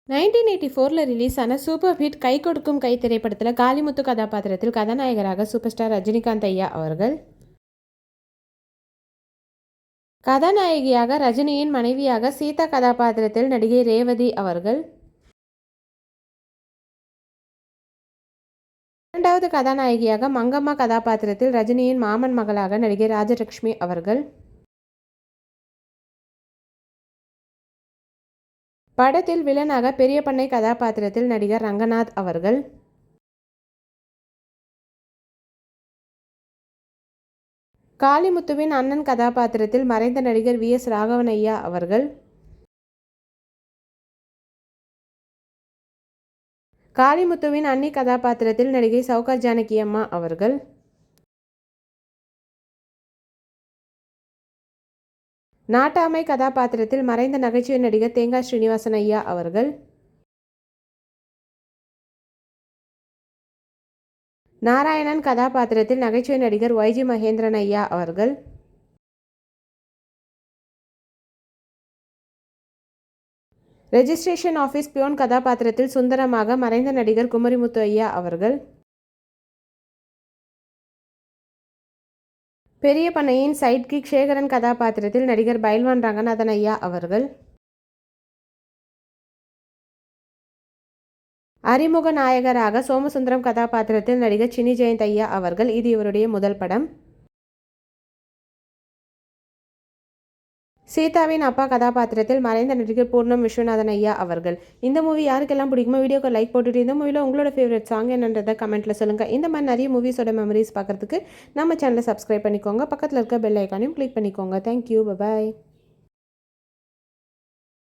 1984ல் release ஆன super hit கை கொடுக்கும் கை திரைப்படத்தில் காளிமுத்து கதாபாத்திரத்தில் கதாநாயகராக சூப்பர் ஸ்டார் ரஜினிகாந்த் ஐயா அவர்கள், கதாநாயகியாக ரஜினியின் மனைவியாக சீதா கதாபாத்திரத்தில் நடிகை ரேவதி அவர்கள், இரண்டாவது கதாநாயகியாக மங்கம்மா கதாபாத்திரத்தில் ரஜினியின் மாமன் மகளாக நடிகை ராஜலட்சுமி அவர்கள், படத்தில் வில்லனாக பெரிய பண்ணை கதாபாத்திரத்தில் நடிகர் ரங்கநாத் அவர்கள், காளிமுத்துவின் அண்ணன் கதாபாத்திரத்தில் மறைந்த நடிகர் VS ராகவன் ஐயா அவர்கள், காளிமுத்துவின் அண்ணி கதாபாத்திரத்தில் நடிகை சௌகார் ஜானகி அம்மா அவர்கள், நாட்டாமை கதாபாத்திரத்தில் மறைந்த நகைச்சுவை நடிகர் தேங்காய் ஸ்ரீனிவாசன் ஐயா அவர்கள், நாராயணன் கதாபாத்திரத்தில் நகைச்சுவை நடிகர் YG மகேந்திரன் ஐயா அவர்கள், ரெஜிஸ்ட்ரேஷன் ஆஃபீஸ் பியோன் கதாபாத்திரத்தில் சுந்தரமாக மறைந்த நடிகர் குமரிமுத்து ஐயா அவர்கள், பெரிய பண்ணையின் சைட் கிக் சேகரன் கதாபாத்திரத்தில் நடிகர் பைல்வான் ரங்கநாதன் ஐயா அவர்கள், அறிமுக நாயகராக சோமசுந்தரம் கதாபாத்திரத்தில் நடிகர் சினி ஜெயந்த் ஐயா அவர்கள். இது இவருடைய முதல் படம். சீதாவின் அப்பா கதாபாத்திரத்தில் மறைந்த நடிகர் பூர்ணம் விஸ்வநாதன் ஐயா அவர்கள். இந்த மூவி யாருக்கெல்லாம் பிடிக்குமோ வீடியோக்கு லைக் போட்டுட்டு இந்த மூவியில் உங்களோட ஃபேவரட் சாங் என்னன்றதை கமெண்ட்டில் சொல்லுங்கள். இந்த மாதிரி நிறைய மூவிஸோட மெமரிஸ் பார்க்குறதுக்கு நம்ம சேனலை சப்ஸ்கிரைப் பண்ணிக்கோங்க. பக்கத்தில் இருக்க பெல் ஐக்கானையும் கிளிக் பண்ணிக்கோங்க. தேங்க்யூ, பாய்.